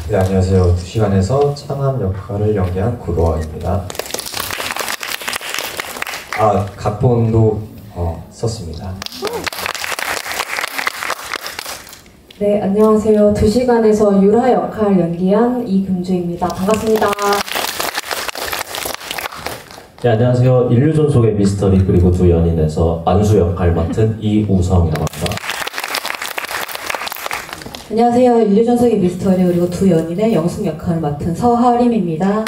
네, 안녕하세요. 2시간에서 창암 역할을 연기한 구로아입니다. 각본도 썼습니다. 네, 안녕하세요. 2시간에서 유라 역할 연기한 이금주입니다. 반갑습니다. 네, 안녕하세요. 인류존 속의 미스터리 그리고 두 연인에서 안수 역할 맡은 이우성이라고 합니다. 안녕하세요. 인류존 속의 미스터리 그리고 두 연인의 영숙 역할을 맡은 서하림입니다.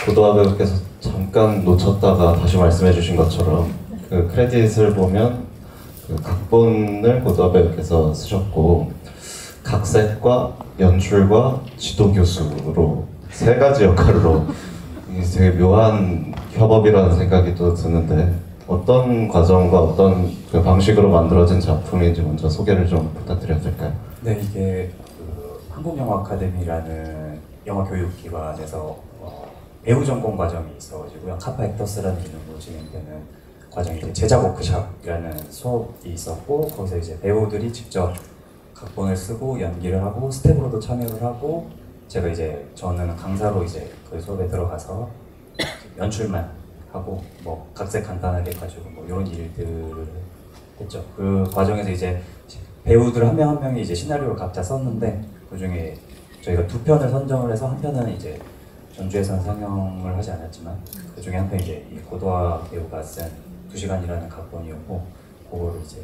고도화 배우께서 잠깐 놓쳤다가 다시 말씀해 주신 것처럼 그 크레딧을 보면 그 각본을 고도화 배우께서 쓰셨고 각색과 연출과 지도 교수로 세 가지 역할로 이게 되게 묘한 협업이라는 생각이 또 드는데 어떤 과정과 어떤 그 방식으로 만들어진 작품인지 먼저 소개를 좀 부탁드려도 될까요? 네, 이게 한국영화 아카데미라는 영화 교육기관에서 배우 전공 과정이 있어가지고요. 카파 액터스라는 이름으로 진행되는 과정이 이제 제작 워크숍이라는 수업이 있었고 거기서 이제 배우들이 직접 각본을 쓰고 연기를 하고 스텝으로도 참여를 하고 저는 강사로 이제 그 수업에 들어가서 연출만 하고 뭐 각색 간단하게 해가지고 뭐 이런 일들을 했죠. 그 과정에서 이제 배우들 한 명 한 명이 이제 시나리오를 각자 썼는데 그 중에 저희가 두 편을 선정을 해서 한 편은 이제 전주에서는 상영을 하지 않았지만 그 중에 한 편이 이제 이 고도화 배우가 쓴 2시간이라는 각본이었고 그거를 이제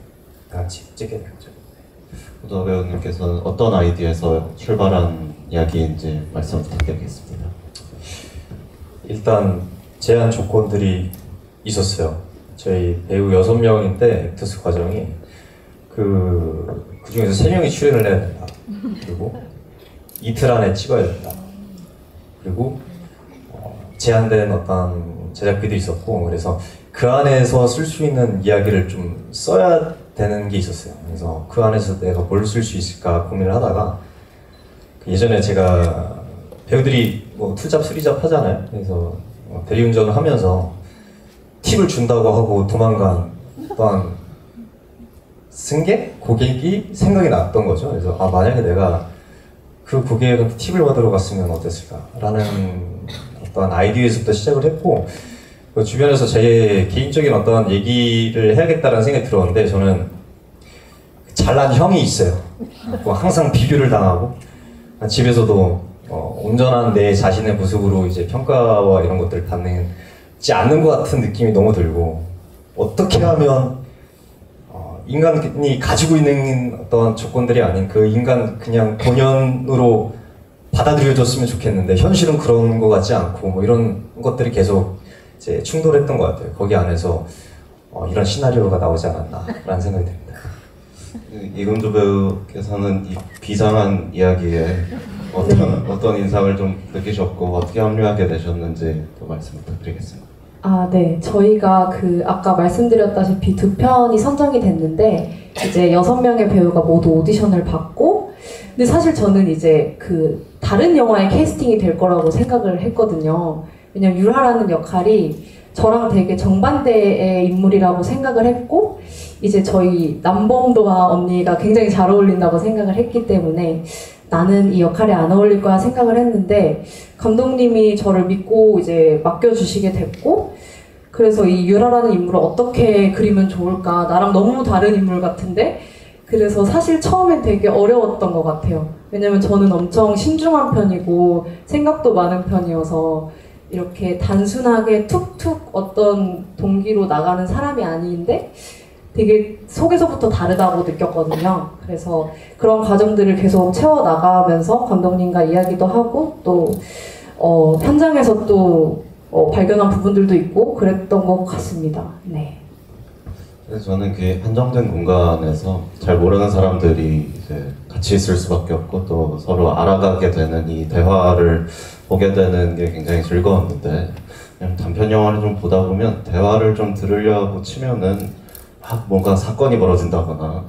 다 같이 찍게 됐죠. 고도화 배우님께서는 어떤 아이디어에서 출발한 이야기인지 말씀 부탁드리겠습니다. 일단 제한 조건들이 있었어요. 저희 배우 6명인데 액터스 과정이 그 중에서 3명이 출연을 해야 된다. 그리고 이틀 안에 찍어야 된다. 그리고 제한된 어떤 제작비도 있었고 그래서 그 안에서 쓸 수 있는 이야기를 좀 써야 되는 게 있었어요. 그래서 그 안에서 내가 뭘 쓸 수 있을까 고민을 하다가 예전에 제가 배우들이 뭐 투잡, 쓰리잡 하잖아요. 그래서 대리운전을 하면서 팁을 준다고 하고 도망간 어떤 승객? 고객이 생각이 났던 거죠. 그래서 만약에 내가 그 고객한테 팁을 받으러 갔으면 어땠을까라는 어떤 아이디어에서부터 시작을 했고 주변에서 제 개인적인 어떤 얘기를 해야겠다는 생각이 들었는데 저는 잘난 형이 있어요. 항상 비교를 당하고 집에서도 온전한 내 자신의 모습으로 이제 평가와 이런 것들을 받지 않는 것 같은 느낌이 너무 들고 어떻게 하면 인간이 가지고 있는 어떤 조건들이 아닌 그 인간 그냥 본연으로 받아들여졌으면 좋겠는데 현실은 그런 것 같지 않고 뭐 이런 것들이 계속 이제 충돌했던 것 같아요. 거기 안에서 이런 시나리오가 나오지 않았나라는 생각이 듭니다. 이금주 배우께서는 이 비장한 이야기에 어떤 인상을 좀 느끼셨고 어떻게 합류하게 되셨는지 또 말씀 부탁드리겠습니다. 네. 저희가 아까 말씀드렸다시피 두 편이 선정이 됐는데 이제 6명의 배우가 모두 오디션을 받고 근데 사실 저는 이제 다른 영화의 캐스팅이 될 거라고 생각을 했거든요. 왜냐면 유라라는 역할이 저랑 되게 정반대의 인물이라고 생각을 했고 이제 저희 남봉도와 언니가 굉장히 잘 어울린다고 생각을 했기 때문에 나는 이 역할에 안 어울릴 거야 생각을 했는데 감독님이 저를 믿고 이제 맡겨주시게 됐고 그래서 이 유라라는 인물을 어떻게 그리면 좋을까 나랑 너무 다른 인물 같은데 그래서 사실 처음엔 되게 어려웠던 것 같아요. 왜냐면 저는 엄청 신중한 편이고 생각도 많은 편이어서 이렇게 단순하게 툭툭 어떤 동기로 나가는 사람이 아닌데 되게 속에서부터 다르다고 느꼈거든요. 그래서 그런 과정들을 계속 채워나가면서 감독님과 이야기도 하고 또 현장에서 또 발견한 부분들도 있고 그랬던 것 같습니다. 네. 그래서 저는 그 한정된 공간에서 잘 모르는 사람들이 이제 같이 있을 수밖에 없고 또 서로 알아가게 되는 이 대화를 보게 되는 게 굉장히 즐거웠는데 그냥 단편 영화를 좀 보다 보면 대화를 좀 들으려고 치면은 막 뭔가 사건이 벌어진다거나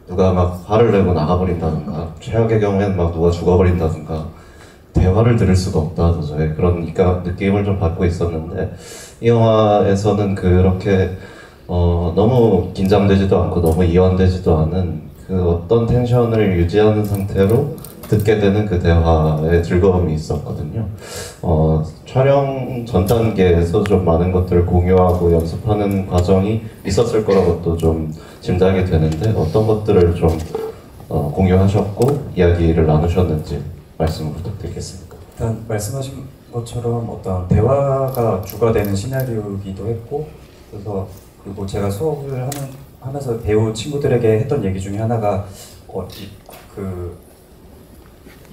누가 막 화를 내고 나가버린다든가 최악의 경우에는 막 누가 죽어버린다든가 대화를 들을 수가 없다 도저히 그러니까 느낌을 좀 받고 있었는데 이 영화에서는 그렇게 너무 긴장되지도 않고 너무 이완되지도 않은 그 어떤 텐션을 유지하는 상태로 듣게 되는 그 대화의 즐거움이 있었거든요. 촬영 전 단계에서 좀 많은 것들을 공유하고 연습하는 과정이 있었을 거라고 또 좀 짐작이 되는데 어떤 것들을 좀 공유하셨고 이야기를 나누셨는지 말씀 부탁드리겠습니다. 일단 말씀하신 것처럼 어떤 대화가 주가 되는 시나리오이기도 했고, 그래서 그리고 제가 수업을 하면서 배우 친구들에게 했던 얘기 중에 하나가 그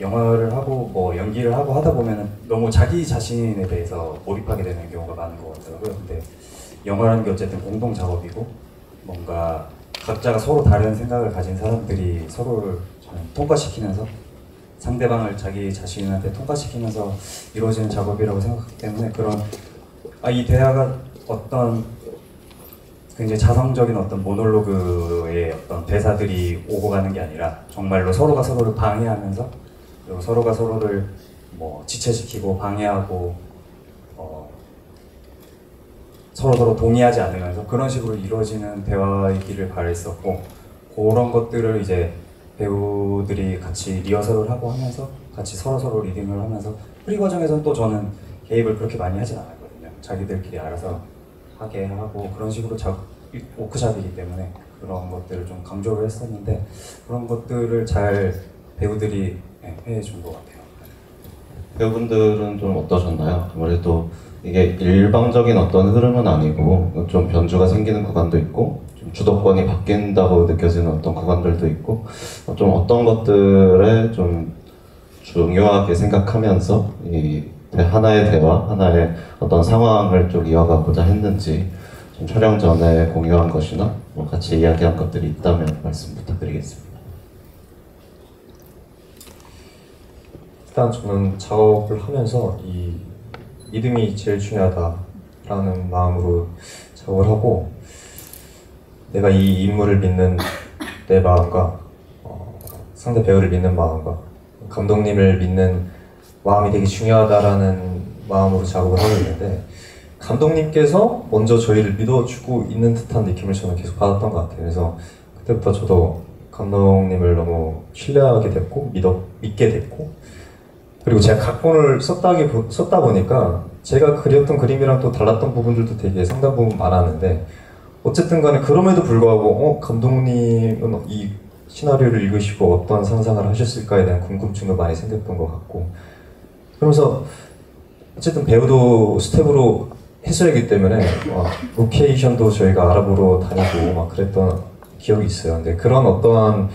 영화를 하고 뭐 연기를 하고 하다 보면은 너무 자기 자신에 대해서 몰입하게 되는 경우가 많은 것 같더라고요. 근데 영화라는 게 어쨌든 공동 작업이고 뭔가 각자가 서로 다른 생각을 가진 사람들이 서로를 통과시키면서 상대방을 자기 자신한테 통과시키면서 이루어지는 작업이라고 생각하기 때문에 그런 이 대화가 어떤 굉장히 자성적인 어떤 모놀로그의 어떤 대사들이 오고 가는 게 아니라 정말로 서로가 서로를 방해하면서 그리고 서로가 서로를 뭐 지체시키고 방해하고 서로 동의하지 않으면서 그런 식으로 이루어지는 대화이기를 바랬었고, 그런 것들을 이제 배우들이 같이 리허설을 하고 하면서 같이 서로 리딩을 하면서 프리 과정에서는 또 저는 개입을 그렇게 많이 하진 않았거든요. 자기들끼리 알아서 하게 하고 그런 식으로 워크샵이기 때문에 그런 것들을 좀 강조를 했었는데 그런 것들을 잘 배우들이 해준 것 같아요. 배우분들은 좀 어떠셨나요? 아무래도 이게 일방적인 어떤 흐름은 아니고 좀 변주가 생기는 구간도 있고 좀 주도권이 바뀐다고 느껴지는 어떤 구간들도 있고 좀 어떤 것들에 좀 중요하게 생각하면서 이 하나의 대화, 하나의 어떤 상황을 좀 이어가고자 했는지 좀 촬영 전에 공유한 것이나 뭐 같이 이야기한 것들이 있다면 말씀 부탁드리겠습니다. 일단 저는 작업을 하면서 이 믿음이 제일 중요하다라는 마음으로 작업을 하고, 내가 이 인물을 믿는 내 마음과 상대 배우를 믿는 마음과 감독님을 믿는 마음이 되게 중요하다라는 마음으로 작업을 하고 있는데, 감독님께서 먼저 저희를 믿어주고 있는 듯한 느낌을 저는 계속 받았던 것 같아요. 그래서 그때부터 저도 감독님을 너무 신뢰하게 됐고 믿게 됐고, 그리고 제가 각본을 썼다 보니까 제가 그렸던 그림이랑 또 달랐던 부분들도 되게 상당 부분 많았는데, 어쨌든 간에 그럼에도 불구하고 감독님은 이 시나리오를 읽으시고 어떤 상상을 하셨을까에 대한 궁금증도 많이 생겼던 것 같고, 그러면서 어쨌든 배우도 스텝으로 했어야기 때문에 로케이션도 저희가 알아보러 다니고 막 그랬던 기억이 있어요. 근데 그런 어떠한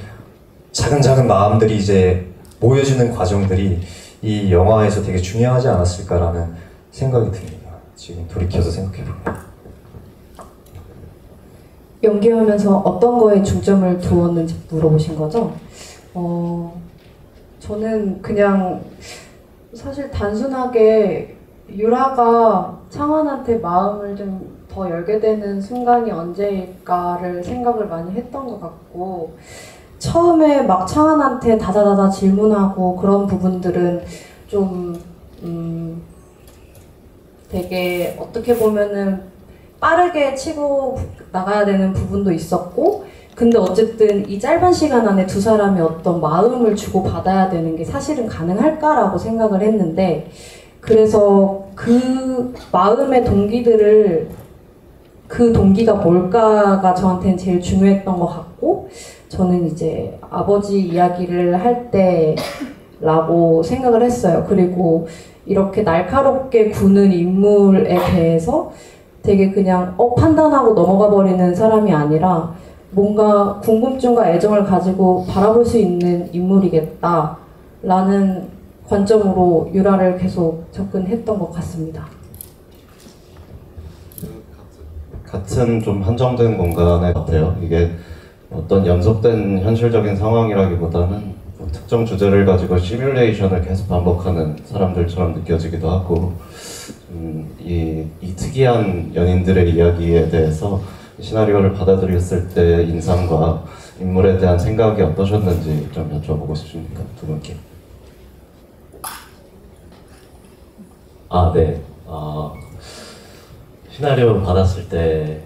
작은 마음들이 이제 모여지는 과정들이 이 영화에서 되게 중요하지 않았을까라는 생각이 듭니다. 지금 돌이켜서 생각해보면. 연기하면서 어떤 거에 중점을 두었는지 물어보신 거죠? 저는 그냥 사실 단순하게 유라가 창환한테 마음을 좀 더 열게 되는 순간이 언제일까를 생각을 많이 했던 것 같고, 처음에 막 창환한테 다다다다 질문하고 그런 부분들은 좀 되게 어떻게 보면은 빠르게 치고 나가야 되는 부분도 있었고, 근데 어쨌든 이 짧은 시간 안에 두 사람이 어떤 마음을 주고 받아야 되는 게 사실은 가능할까라고 생각을 했는데, 그래서 그 마음의 동기들을 그 동기가 뭘까가 저한테는 제일 중요했던 것 같고, 저는 이제 아버지 이야기를 할 때라고 생각을 했어요. 그리고 이렇게 날카롭게 구는 인물에 대해서 되게 그냥 판단하고 넘어가 버리는 사람이 아니라 뭔가 궁금증과 애정을 가지고 바라볼 수 있는 인물이겠다라는 관점으로 유라를 계속 접근했던 것 같습니다. 같은 좀 한정된 공간에 같아요. 이게 어떤 연속된 현실적인 상황이라기보다는 뭐 특정 주제를 가지고 시뮬레이션을 계속 반복하는 사람들처럼 느껴지기도 하고, 이 특이한 연인들의 이야기에 대해서 시나리오를 받아들였을 때 인상과 인물에 대한 생각이 어떠셨는지 좀 여쭤보고 싶습니다. 두 분께. 네. 시나리오를 받았을 때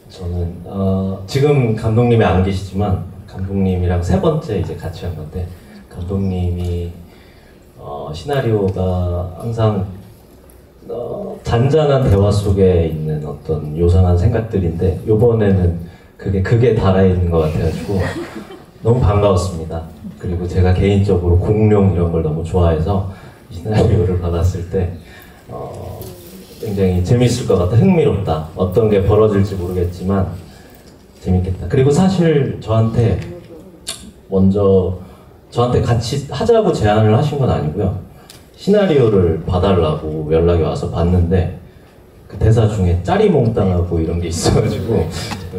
저는 지금 감독님이 안 계시지만 감독님이랑 세 번째 이제 같이 한 건데 감독님이 시나리오가 항상 잔잔한 대화 속에 있는 어떤 요상한 생각들인데 이번에는 그게 달아있는 것 같아가지고 너무 반가웠습니다. 그리고 제가 개인적으로 공룡 이런 걸 너무 좋아해서 시나리오를 받았을 때 굉장히 재밌을 것 같다, 흥미롭다. 어떤 게 벌어질지 모르겠지만 재밌겠다. 그리고 사실 저한테 같이 하자고 제안을 하신 건 아니고요. 시나리오를 봐달라고 연락이 와서 봤는데 그 대사 중에 짜리몽땅하고 이런 게 있어가지고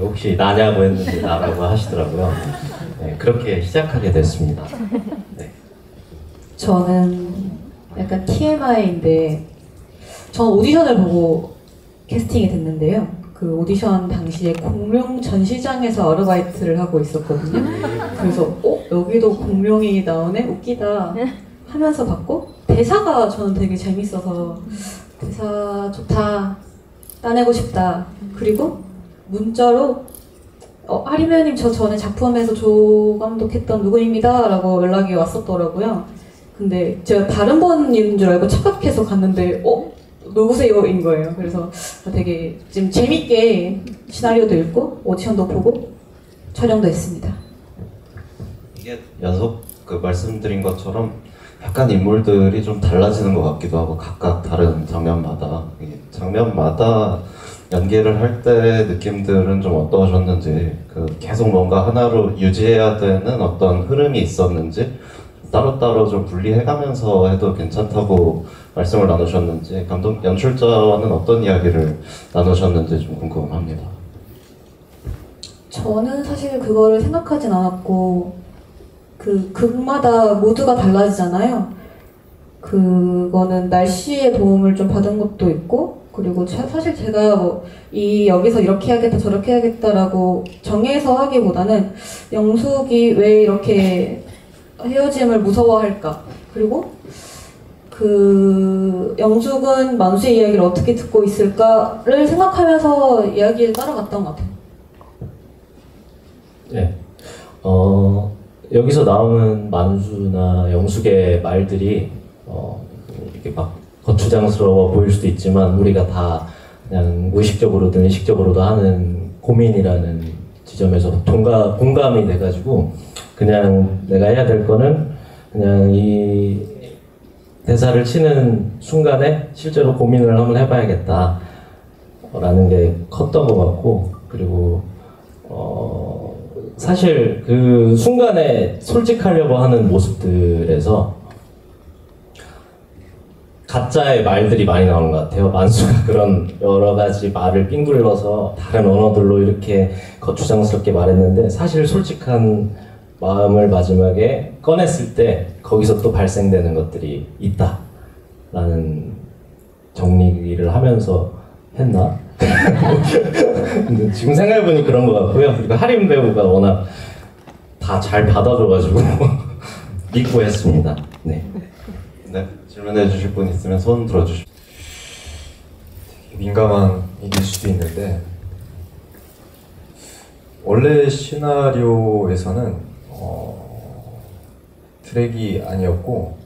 혹시 나냐고 했는데 나라고 하시더라고요. 네, 그렇게 시작하게 됐습니다. 네. 저는 약간 TMI인데 전 오디션을 보고 캐스팅이 됐는데요. 그 오디션 당시에 공룡 전시장에서 아르바이트를 하고 있었거든요. 그래서 여기도 공룡이 나오네? 웃기다 하면서 봤고 대사가 저는 되게 재밌어서 대사 좋다, 따내고 싶다. 그리고 문자로 하리메님 저 전에 작품에서 조감독했던 누구입니다 라고 연락이 왔었더라고요. 근데 제가 다른 분인 줄 알고 착각해서 갔는데 누구세요? 인 거예요. 그래서 되게 좀 재밌게 시나리오도 읽고 오디션도 보고 촬영도 했습니다. 이게 연속 말씀드린 것처럼 약간 인물들이 좀 달라지는 것 같기도 하고 각각 다른 장면마다 연기를 할 때 느낌들은 좀 어떠셨는지 계속 뭔가 하나로 유지해야 되는 어떤 흐름이 있었는지 따로따로 좀 분리해가면서 해도 괜찮다고 말씀을 나누셨는지 연출자와는 어떤 이야기를 나누셨는지 좀 궁금합니다. 저는 사실 그거를 생각하진 않았고 그 극마다 모두가 달라지잖아요. 그거는 날씨의 도움을 좀 받은 것도 있고 그리고 사실 제가 여기서 이렇게 해야겠다 저렇게 해야겠다라고 정해서 하기보다는 영숙이 왜 이렇게 헤어짐을 무서워할까? 그리고 영숙은 만수의 이야기를 어떻게 듣고 있을까를 생각하면서 이야기를 따라갔던 것 같아요. 네. 여기서 나오는 만수나 영숙의 말들이 이렇게 막 거추장스러워 보일 수도 있지만 우리가 다 그냥 무의식적으로든 의식적으로도 하는 고민이라는 지점에서 공감이 돼가지고 그냥 내가 해야 될 거는 그냥 이 대사를 치는 순간에 실제로 고민을 한번 해봐야겠다 라는 게 컸던 것 같고 그리고 사실 그 순간에 솔직하려고 하는 모습들에서 가짜의 말들이 많이 나오는 것 같아요. 만수가 그런 여러 가지 말을 삥둘러서 다른 언어들로 이렇게 거추장스럽게 말했는데 사실 솔직한 마음을 마지막에 꺼냈을 때 거기서 또 발생되는 것들이 있다 라는 정리를 하면서 했나? 근데 지금 생각해보니 그런 것 같고요. 그리고 하림 배우가 워낙 다 잘 받아줘가지고 믿고 했습니다. 네. 네, 질문해 주실 분 있으면 손 들어주시죠. 민감한 얘기일 수도 있는데 원래 시나리오에서는 트랙이 아니었고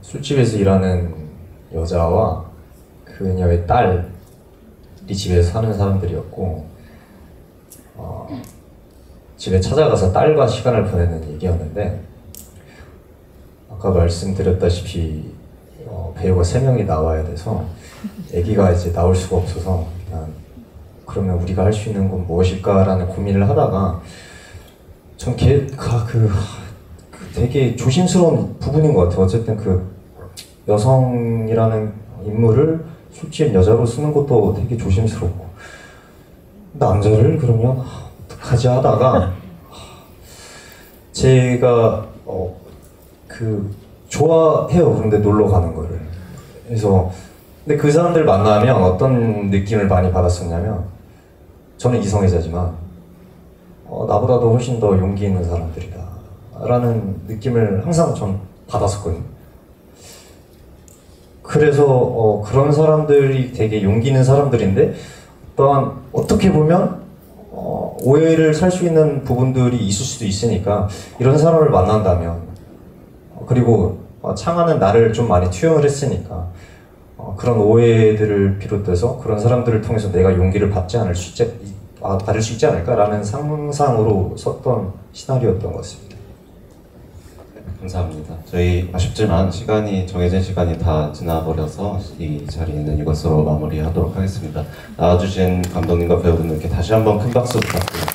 술집에서 일하는 여자와 그녀의 딸이 집에서 사는 사람들이었고 집에 찾아가서 딸과 시간을 보내는 얘기였는데 아까 말씀드렸다시피 배우가 3명이 나와야 돼서 아기가 이제 나올 수가 없어서 그냥 그러면 우리가 할 수 있는 건 무엇일까라는 고민을 하다가 전 되게 조심스러운 부분인 것 같아요. 어쨌든 그 여성이라는 인물을 술집 여자로 쓰는 것도 되게 조심스럽고 남자를 그러면 어떡하지 하다가 제가 좋아해요. 그런데 놀러 가는 거를. 그래서 근데 그 사람들 만나면 어떤 느낌을 많이 받았었냐면 저는 이성애자지만 나보다도 훨씬 더 용기 있는 사람들이다 라는 느낌을 항상 전 받았었거든요. 그래서 그런 사람들이 되게 용기 있는 사람들인데 또한 어떻게 보면 오해를 살 수 있는 부분들이 있을 수도 있으니까 이런 사람을 만난다면 그리고 창하는 나를 좀 많이 투영을 했으니까 그런 오해들을 비롯해서 그런 사람들을 통해서 내가 용기를 받을 수 있지 않을까라는 상상으로 썼던 시나리오였던 것 같습니다. 감사합니다. 저희 아쉽지만 정해진 시간이 다 지나버려서 이 자리는 이것으로 마무리하도록 하겠습니다. 나와주신 감독님과 배우분들께 다시 한번 큰 박수 부탁드립니다.